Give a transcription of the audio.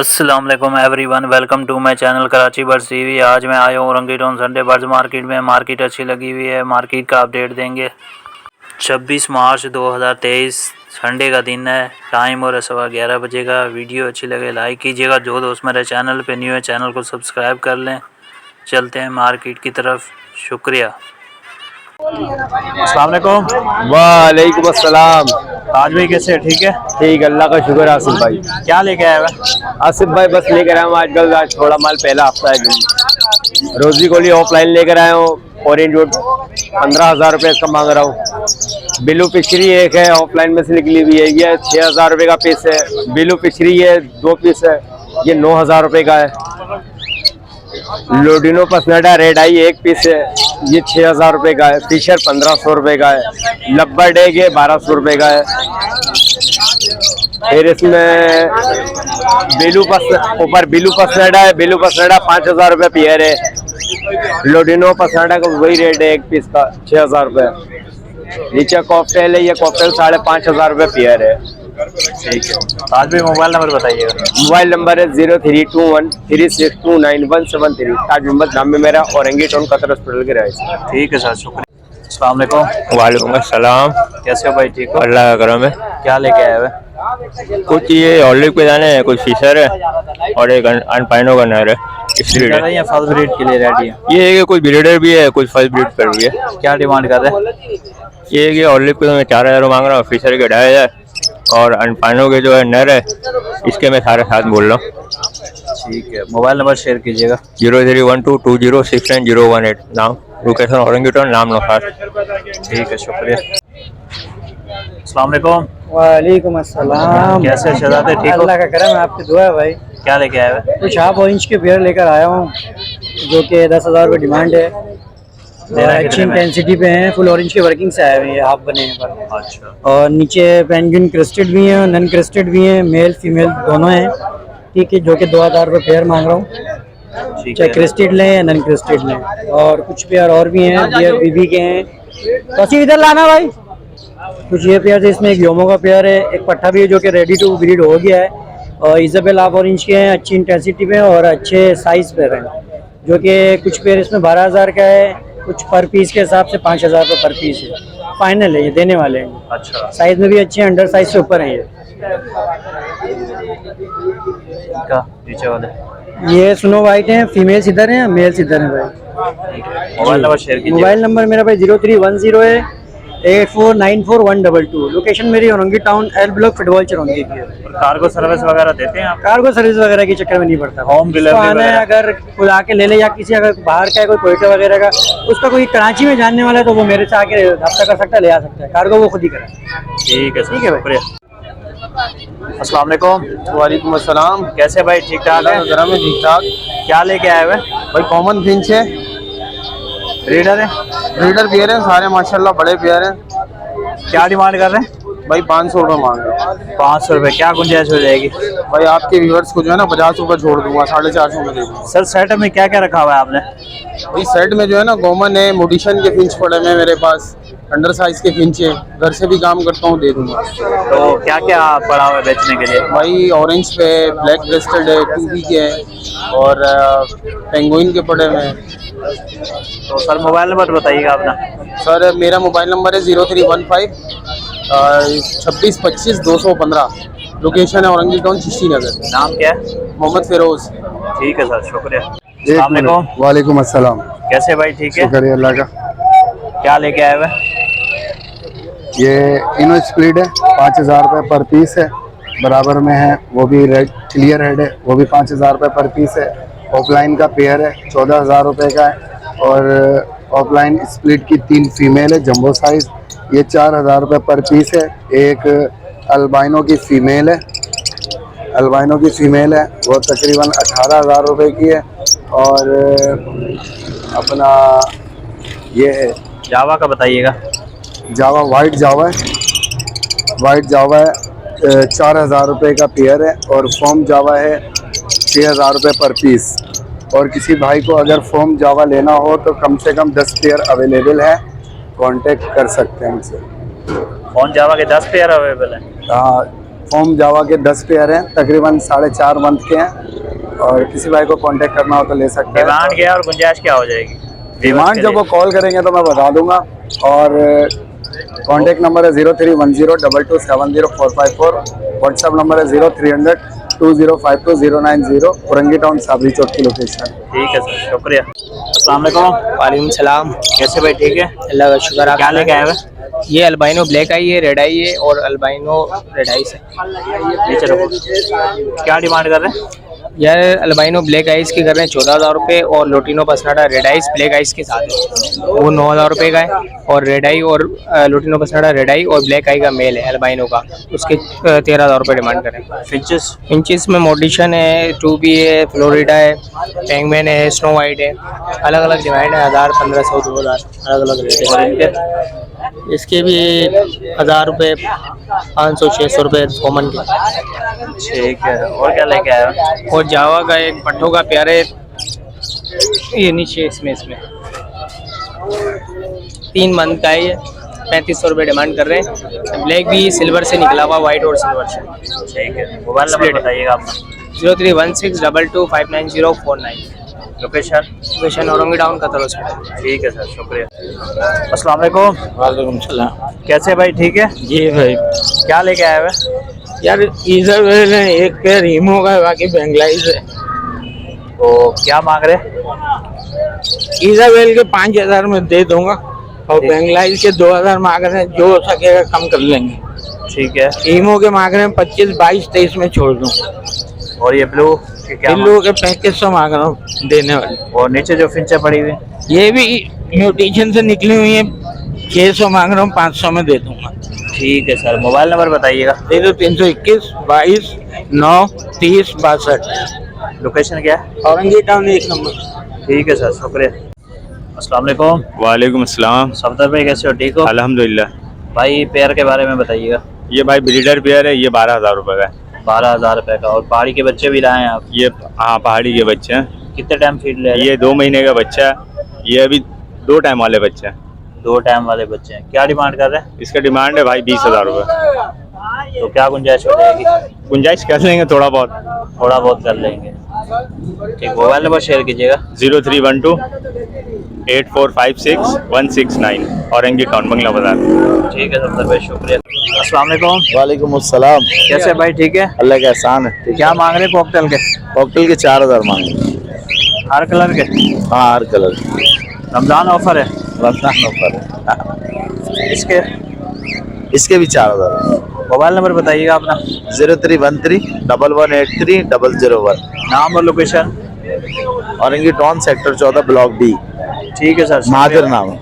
अस्सलाम वालेकुम everyone, welcome to my channel Karachi birds TV. आज मैं आया हूँ रंगीट ऑन संडे बर्ड्स मार्केट में। मार्केट अच्छी लगी हुई है, मार्केट का अपडेट देंगे। 26 मार्च 2023 संडे का दिन है, टाइम और 11:15 बजे का। वीडियो अच्छी लगे लाइक कीजिएगा, जो दोस्त मेरे चैनल पे न्यू है चैनल को सब्सक्राइब कर लें। चलते हैं मार्केट की तरफ, शुक्रिया। अस्सलाम वालेकुम। वालेकुम अस्सलाम। आज भाई कैसे है? ठीक है, ठीक, अल्लाह का शुक्र। आसिफ भाई, क्या लेके आया हुआ? आसिफ भाई बस लेकर आया हूँ आजकल। आज थोड़ा माल पहला हफ्ता है। रोजी गोली ऑफलाइन लेकर आया हूँ। ऑरेंज वुड 15,000 रुपये इसका मांग रहा हूँ। बिलू पिछरी एक है, ऑफलाइन में से निकली हुई है, ये 6,000 रुपये का पीस है। बिलू पिछरी ये 2 पीस है, ये 9,000 रुपये का है। लोडिनो पसनेटा रेड आई 1 पीस है, ये 6,000 रुपये का है। फिशर 1,500 रुपये का है। लब्बर डेग ये 1,200 रुपये का है। फिर इसमें ऊपर बिलू पसनेटा है, बिलू पसनेटा 5,000 रुपये पेयर है। लोडिनो पसनेटा का वही रेट है 1 पीस का 6,000 रुपये। नीचे कॉकटेल है, ये कॉकटेल 5,500 रुपये पेयर है। ठीक है। आज भी मोबाइल नंबर बताइएगा। मोबाइल नंबर है 0321362917 ताज मोहम्मद नाम में मेरा, और रंगीट ऑन कतर हॉस्पिटल के रहे। ठीक है सर, शुक्रिया। अस्सलाम वालेकुम। वालेकुम अस्सलाम। कैसे हो भाई? ठीक हो? अल्लाह का करम है। क्या लेके आए हुए? कुछ ये ऑलिव के दाने है, कुछ फिशर है और एक अनपाइनो का नर है। या फर्स्ट ब्रीड के लिए रेडी है? ये कुछ ब्रीडर भी है, कुछ फर्स्ट ब्रीड पर भी है। क्या डिमांड कर रहे हैं? ये ऑलिव के दाने 4,000 मांग रहा हूँ, फिशर के 2,500 और अनपाइनो के जो है नर है इसके मैं 7,500 बोल रहा हूँ। ठीक है, मोबाइल नंबर शेयर कीजिएगा। 0312206918। नाम लोकेशन औरंगीटन, नाम नौखास। ठीक है, शुक्रिया। अस्सलाम वालेकुम। वालेकुम अस्सलाम। कैसे शहजादे? ठीक हो? अल्लाह का करम है, आपकी दुआ है भाई। क्या लेके आए हुए? कुछ हाफ ऑरेंज के पेयर लेकर आया हूँ, जो कि 10,000 रुपये डिमांड है। अच्छी इंटेंसिटी पे हैं, फुल ऑरेंज के वर्किंग से आए हुए हैं, हाफ बने हैं पर। अच्छा। और नीचे पेंगुइन क्रिस्टेड भी हैं, नन क्रिस्टेड भी हैं, मेल फीमेल दोनों हैं। ठीक है, जो कि 2,000 रुपये पेयर मांग रहा हूँ, चाहे क्रिस्टेड लें या नन क्रिस्टेड लें। और कुछ पेयर और भी हैं, बियर बीबी के हैं। तो इधर लाना भाई। कुछ ये पेयर है, इसमें एक योमो का पेयर है, एक पट्टा भी है जो कि रेडी टू ब्रीड हो गया है। और इजाबेल हाफ ऑरेंज के हैं, अच्छी इंटेंसिटी पे और अच्छे साइज पे हैं, जो कि कुछ पेयर इसमें 12,000 का है, कुछ पर पीस के हिसाब से 5,000 रुपये पर पीस है। फाइनल है, ये देने वाले हैं। अच्छा। साइज में भी अच्छे हैं, अंडर साइज से ऊपर हैं ये। क्या नीचे वाले? ये स्नो वाइट हैं, फीमेल्स इधर हैं, मेल्स इधर हैं भाई। मोबाइल नंबर शेयर कीजिए। मोबाइल नंबर मेरा भाई 0310 है 8494 122। लोकेशन मेरी Orangi town L block football चरौंगी की है। कार्गो सर्विस वगैरह देते हैं आप? कार्गो सर्विस वगैरह के चक्कर में नहीं पड़ता। होम डिलीवरी आना है, अगर कोई आके ले ले, या किसी अगर बाहर का है कोई कोयटा वगैरह का, उसका कोई कराची में जानने वाला है तो वो मेरे से आके रब्ता कर सकता है, ले आ सकता है। कार्गो वो खुद ही करा। ठीक है, ठीक है भाई। शुक्रिया। अस्सलाम वालेकुम। वालेकुम अस्सलाम। कैसे भाई? ठीक ठाक है? ठीक ठाक। क्या लेके आए हुए? भाई कॉमन फिंच है, ब्रीडर है? ब्रीडर पेयर है सारे माशाल्लाह, बड़े पेयर हैं। क्या डिमांड कर रहे हैं? भाई 500 रुपये मांग रहा हूँ। 500 रुपये। क्या गुंजाइश हो जाएगी? भाई आपके व्यूअर्स को जो है ना 50 रुपये छोड़ दूंगा, 450 में दे दूंगा। सर सेट में क्या क्या रखा हुआ है आपने? भाई सेट में जो है ना कॉमन है, मोडिशन के फिंच पड़े हैं मेरे पास, अंडर साइज के फिंच है, घर से भी काम करता हूँ, दे दूंगा। तो क्या क्या पड़ा हुआ है बेचने के लिए? भाई ऑरेंज पे ब्लैक ब्रेस्टेड है, 2B के हैं और पेंगुइन के पड़े हुए हैं। तो सर मोबाइल नंबर बताइएगा अपना। सर मेरा मोबाइल नंबर है 0315 2625 215। लोकेशन है औरंगी टाउन चिश्ती नगर। नाम क्या है? मोहम्मद फिरोज। ठीक है सर, शुक्रिया। अस्सलाम वालेकुम। वालेकुम अस्सलाम। कैसे भाई? ठीक है। शुक्रिया अल्लाह का। क्या लेके आए हुए? ये इनो स्प्लिट है, 5,000 रुपये पर पीस है। बराबर में है, वो भी रेड क्लियर हेड है, वो भी 5,000 रुपये पर पीस है। ऑफलाइन का पेयर है, 14,000 रुपये का है। और ऑफलाइन स्प्लिट की 3 फीमेल है, जंबो साइज, ये 4,000 रुपये पर पीस है। एक अल्बाइनो की फ़ीमेल है, अल्बाइनो की फ़ीमेल है, वो तकरीबन 18,000 रुपये की है। और अपना ये है जावा का बताइएगा। जावा, वाइट जावा है, वाइट जावा है, 4,000 रुपये का पेयर है। और फॉर्म जावा है 6,000 रुपये पर पीस। और किसी भाई को अगर फॉर्म जावा लेना हो तो कम से कम 10 पेयर अवेलेबल है, कांटेक्ट कर सकते हैं हमसे। फोन जावा के 10 पेयर अवेलेबल है। हाँ, फोम जावा के 10 पेयर हैं, तकरीबन 4.5 मंथ के हैं। और किसी भाई को कांटेक्ट करना हो तो ले सकते हैं। डिमांड क्या है और गुंजाइश क्या हो जाएगी? डिमांड जब वो कॉल करेंगे तो मैं बता दूंगा। और कांटेक्ट नंबर है 0310227045 व्हाट्सएप नंबर है 0300 2052 औरंगी टाउन साबरी चौक की लोकेशन। ठीक है सर, शुक्रिया। अस्सलाम वालेकुम। वालेकुम सलाम। कैसे भाई, ठीक है? अल्लाह का शुक्र। आप क्या लेके आए हुए? ये अल्बाइनो ब्लैक आई है, रेड आई है और अल्बाइनो रेड आई है। नीचे रखो। क्या डिमांड कर रहे हैं? यार अल्बाइनो ब्लैक आइस की कर रहे हैं 14,000 रुपये और लोटिनो पसनाडा रेड आइस ब्लैक आइस के साथ है वो 9,000 रुपये का है। और रेड आई और लोटिनो पसनाडा रेड आई और ब्लैक आई का मेल है अल्बाइनो का, उसके 13,000 रुपये डिमांड करें। फिंचेस? इंचेस में मोडिशन है, 2B है, फ्लोरिडा है, पैंगमैन है, स्नो वाइट है। अलग अलग डिमांड है, 1,000, 1,500, 2,000 अलग अलग रेट है। और इनके? इसके भी 1,000 रुपये, 500, 600 रुपये कॉमन के। ठीक है। और क्या लेके आए हो? और जावा का एक पट्टों का प्यारे, ये नीचे इसमें 3 मंथ का है, ये 3500 रुपये डिमांड कर रहे हैं। ब्लैक भी सिल्वर से निकला हुआ, वाइट और सिल्वर से। ठीक है। मोबाइल नंबर बताइएगा आपका। 0316225949। Location? Location Orangi town Qatar hospital. ठीक है सर, शुक्रिया। अस्सलाम वालेकुम। वालेकुम सलाम। कैसे भाई, ठीक है? जी भाई। क्या लेके आए हुए? यार इजाबेल है, एक पेयर हीमो का है, बाकी बेंगलाइज है। तो क्या मांग रहे? इजाबेल के 5,000 में दे दूंगा और ठीक। बेंगलाइज के 2,000 मांग रहे हैं, जो हो सकेगा कम कर लेंगे। ठीक है। हीमो के मांग रहे हैं 25, 22, 23 में छोड़ दूँ। और ये ब्लू के क्या किलो के 3500 मांग रहा हूँ देने वाले। और नीचे जो फिंचे पड़ी हुई? ये भी म्यूटेशन से निकली हुई है, 600 मांग रहा हूँ, 500 में दे दूंगा। ठीक है सर, मोबाइल नंबर बताइएगा। 0321 22 9 30 62। लोकेशन क्या है? Orangi town 1 number. ठीक है सर, शुक्रिया। अस्सलाम वालेकुम। वालेकुम अस्सलाम। सफदर भाई, कैसे हो, ठीक हो? अल्हम्दुलिल्लाह। भाई पेयर के बारे में बताइएगा। ये भाई ब्रीडर पेयर है, ये 12,000 रुपये का है। 12,000 रुपये का। और पहाड़ी के बच्चे भी लाए हैं आप? ये हाँ, पहाड़ी के बच्चे हैं। कितने टाइम फीड ले रहे हैं? ये 2 महीने का बच्चा है, ये अभी 2 टाइम वाले बच्चे हैं। 2 टाइम वाले बच्चे हैं। क्या डिमांड कर रहे हैं? इसका डिमांड है भाई 20,000 रुपये। तो क्या गुंजाइश हो जाएगी? गुंजाइश कर लेंगे थोड़ा बहुत। थोड़ा बहुत कर लेंगे। ठीक, मोबाइल नंबर शेयर कीजिएगा। 0312 8456 169 औरंगी टाउन बंगला बाजार। ठीक है सफदर भाई, शुक्रिया। अस्सलाम वालेकुम। वालेकुम अस्सलाम। कैसे भाई, ठीक है? अल्लाह का एहसान है। क्या मांग रहे हैं कॉकटेल के? कॉकटेल के 4,000 मांगे। हर कलर के? हाँ, हर कलर। रमजान ऑफर है? रमजान ऑफर है। इसके? इसके भी 4,000। मोबाइल नंबर बताइएगा अपना। 0313 1183 001। नाम और location? Orangi town sector 14 block B। ठीक है सर, महादिर नाम है।